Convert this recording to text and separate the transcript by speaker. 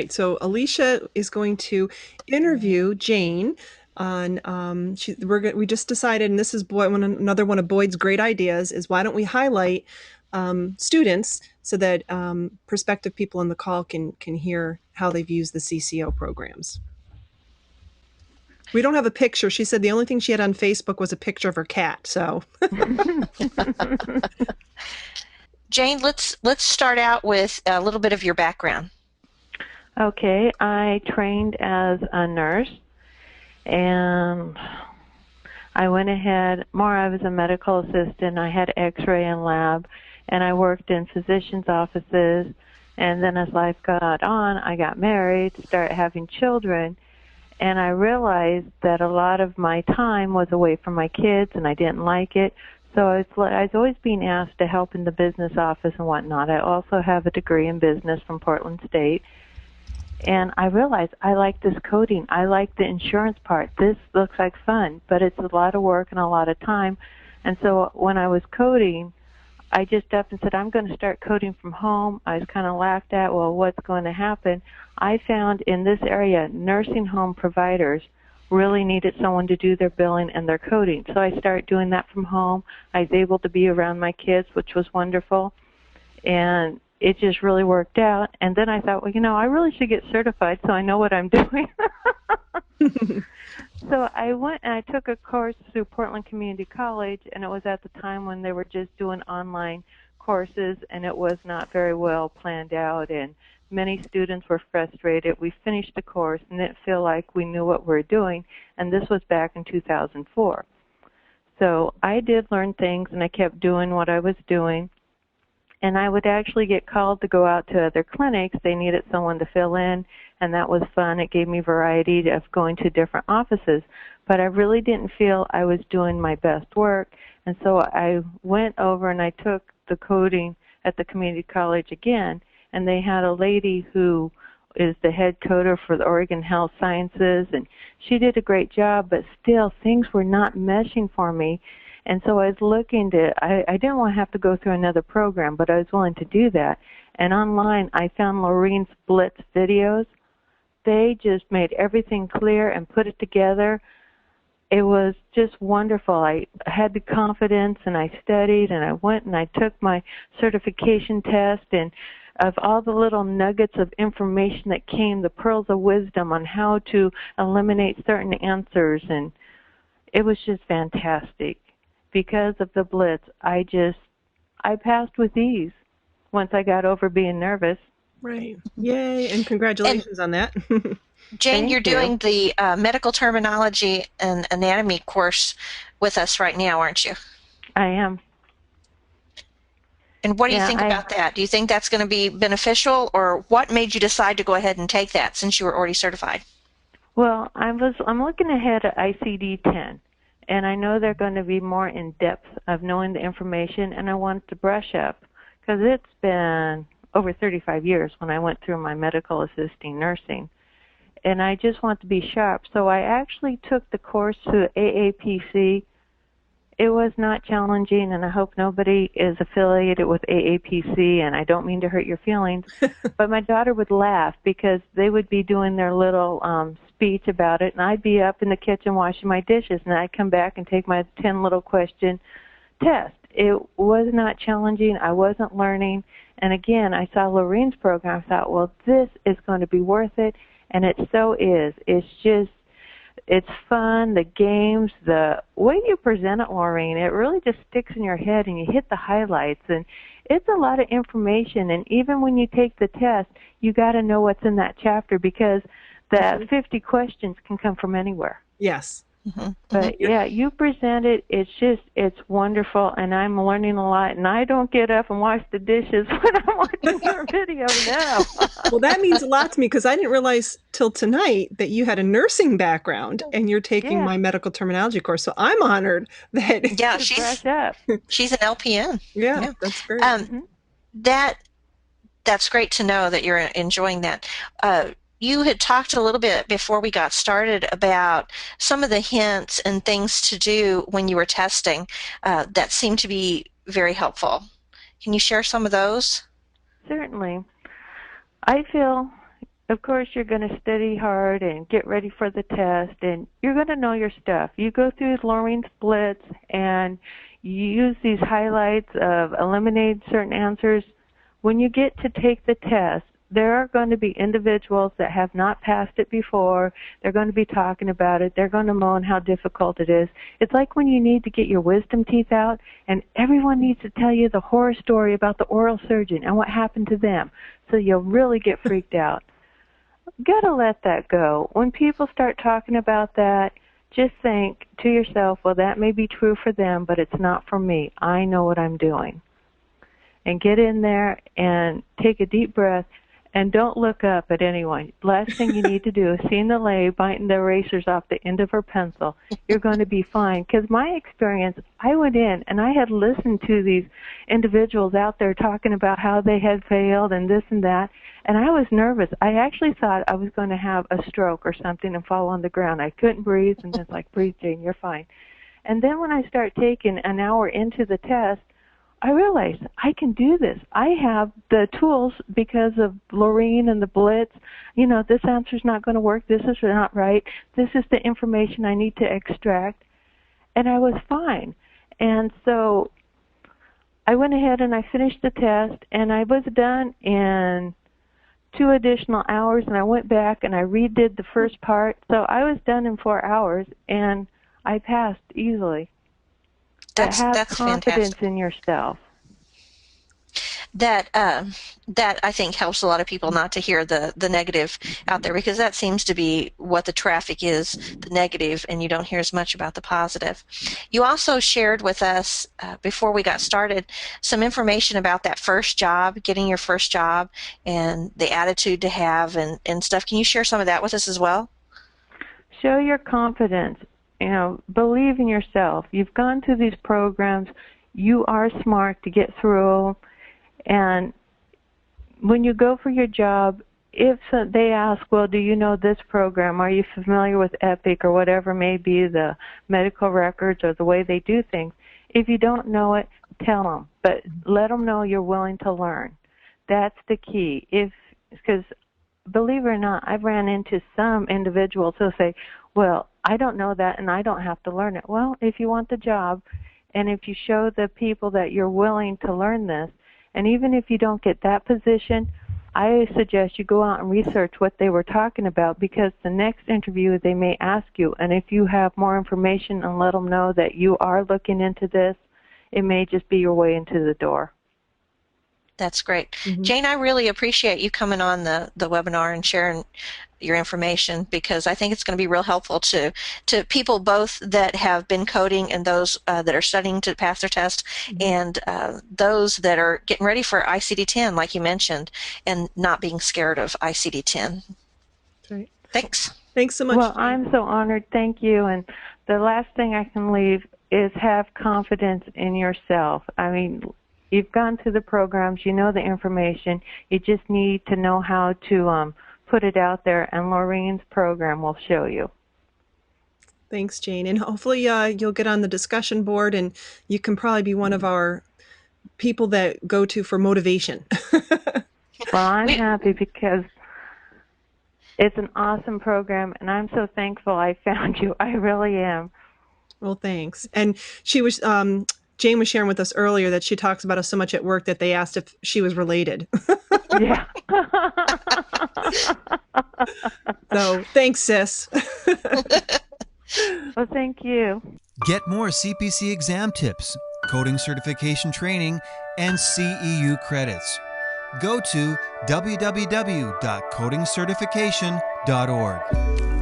Speaker 1: right, so Alicia is going to interview Jane on. We just decided, and this is another one of Boyd's great ideas, is why don't we highlight students so that prospective people on the call can hear how they've used the CCO programs. We don't have a picture. She said the only thing she had on Facebook was a picture of her cat. So,
Speaker 2: Jane, let's start out with a little bit of your background.
Speaker 3: Okay, I trained as a nurse, and I went ahead, I was a medical assistant. I had x-ray and lab, and I worked in physicians' offices, and then as life got on, I got married, started having children, and I realized that a lot of my time was away from my kids, and I didn't like it. So I was always being asked to help in the business office and whatnot. I also have a degree in business from Portland State. And I realized I like this coding. I like the insurance part. This looks like fun, but it's a lot of work and a lot of time. And so when I was coding, I just up and said, I'm going to start coding from home. I was kind of laughed at, well, what's going to happen? I found in this area, nursing home providers really needed someone to do their billing and their coding. So I started doing that from home. I was able to be around my kids, which was wonderful. And it just really worked out. And then I thought, well, I really should get certified so I know what I'm doing. So I went and I took a course through Portland Community College, and it was at the time when they were just doing online courses, and it was not very well planned out, and many students were frustrated. We finished the course and didn't feel like we knew what we were doing, and this was back in 2004. So I did learn things, and I kept doing what I was doing. And I would actually get called to go out to other clinics. They needed someone to fill in, and that was fun. It gave me variety of going to different offices. But I really didn't feel I was doing my best work, and so I went over and I took the coding at the community college again, and they had a lady who is the head coder for the Oregon Health Sciences, and she did a great job, but still things were not meshing for me. And so I was looking I didn't want to have to go through another program, but I was willing to do that. And online, I found Lorraine's Blitz videos. They just made everything clear and put it together. It was just wonderful. I had the confidence, and I studied, and I went and I took my certification test, and of all the little nuggets of information that came, the pearls of wisdom on how to eliminate certain answers, and it was just fantastic. Because of the Blitz, I passed with ease once I got over being nervous.
Speaker 1: Right. Yay, and congratulations on that.
Speaker 2: Jane,
Speaker 3: Thank
Speaker 2: you're
Speaker 3: you.
Speaker 2: doing the medical terminology and anatomy course with us right now, aren't you?
Speaker 3: I am.
Speaker 2: And what do you think about that? Do you think that's going to be beneficial, or what made you decide to go ahead and take that since you were already certified?
Speaker 3: Well, I'm looking ahead at ICD-10. And I know they're going to be more in depth of knowing the information, and I want to brush up because it's been over 35 years when I went through my medical assisting nursing. And I just want to be sharp. So I actually took the course through AAPC. It was not challenging, and I hope nobody is affiliated with AAPC, and I don't mean to hurt your feelings, but my daughter would laugh because they would be doing their little speech about it, and I'd be up in the kitchen washing my dishes, and I'd come back and take my 10 little question test. It was not challenging. I wasn't learning, and again, I saw Lorraine's program. I thought, well, this is going to be worth it, and it so is. It's fun, the games, the way you present it, Lorraine, it really just sticks in your head, and you hit the highlights, and it's a lot of information, and even when you take the test, you got to know what's in that chapter because the 50 questions can come from anywhere.
Speaker 1: Yes.
Speaker 2: Mm-hmm.
Speaker 3: But yeah, you present it. It's wonderful, and I'm learning a lot. And I don't get up and wash the dishes when I'm watching your video now.
Speaker 1: Well, that means a lot to me because I didn't realize till tonight that you had a nursing background and you're taking my medical terminology course. So I'm honored that.
Speaker 2: Yeah,
Speaker 3: she's
Speaker 2: an LPN.
Speaker 1: Yeah, that's great.
Speaker 2: That's great to know that you're enjoying that. You had talked a little bit before we got started about some of the hints and things to do when you were testing that seemed to be very helpful. Can you share some of those?
Speaker 3: Certainly. I feel Of course, you're going to study hard and get ready for the test, and you're going to know your stuff. You go through Lorraine splits, and you use these highlights of eliminate certain answers. When you get to take the test, there are going to be individuals that have not passed it before. They're going to be talking about it. They're going to moan how difficult it is. It's like when you need to get your wisdom teeth out, and everyone needs to tell you the horror story about the oral surgeon and what happened to them, so you'll really get freaked out. Gotta let that go. When people start talking about that, just think to yourself, well, that may be true for them, but it's not for me. I know what I'm doing. And get in there and take a deep breath, and don't look up at anyone. Last thing you need to do is see Nalay biting the erasers off the end of her pencil. You're going to be fine. Because my experience, I went in and I had listened to these individuals out there talking about how they had failed and this and that, and I was nervous. I actually thought I was going to have a stroke or something and fall on the ground. I couldn't breathe, and it's like, breathe, Jane, you're fine. And then when I start taking an hour into the test, I realized I can do this. I have the tools because of Lorraine and the Blitz. You know, this answer's not going to work. This is not right. This is the information I need to extract. And I was fine. And so I went ahead and I finished the test, and I was done in 2 additional hours, and I went back and I redid the first part. So I was done in 4 hours, and I passed easily. Have confidence
Speaker 2: fantastic.
Speaker 3: in yourself.
Speaker 2: That I think helps a lot of people not to hear the negative out there, because that seems to be what the traffic is, the negative, and you don't hear as much about the positive. You also shared with us before we got started some information about that first job, getting your first job, and the attitude to have and stuff. Can you share some of that with us as well?
Speaker 3: Show your confidence. You know, believe in yourself. You've gone through these programs. You are smart to get through. And when you go for your job, if they ask, well, do you know this program? Are you familiar with Epic or whatever may be the medical records or the way they do things? If you don't know it, tell them. But let them know you're willing to learn. That's the key. Because believe it or not, I've ran into some individuals who'll say, well, I don't know that and I don't have to learn it. Well, if you want the job and if you show the people that you're willing to learn this, and even if you don't get that position, I suggest you go out and research what they were talking about, because the next interview they may ask you, and if you have more information and let them know that you are looking into this, it may just be your way into the door.
Speaker 2: That's great. Mm-hmm. Jane, I really appreciate you coming on the webinar and sharing your information, because I think it's going to be real helpful to people both that have been coding and those that are studying to pass their test, and those that are getting ready for ICD-10, like you mentioned, and not being scared of ICD-10.
Speaker 1: That's right.
Speaker 2: Thanks.
Speaker 1: Thanks so much.
Speaker 3: Well,
Speaker 1: Jane.
Speaker 3: I'm so honored. Thank you. And the last thing I can leave is have confidence in yourself. I mean, you've gone through the programs, you know the information, you just need to know how to put it out there, and Lorraine's program will show you.
Speaker 1: Thanks, Jane. And hopefully you'll get on the discussion board, and you can probably be one of our people that go to for motivation.
Speaker 3: Well, I'm happy because it's an awesome program, and I'm so thankful I found you. I really am.
Speaker 1: Well, thanks. And she was... Jane was sharing with us earlier that she talks about us so much at work that they asked if she was related.
Speaker 3: Yeah.
Speaker 1: So thanks, sis.
Speaker 3: Well, thank you.
Speaker 4: Get more CPC exam tips, coding certification training, and CEU credits. Go to www.codingcertification.org.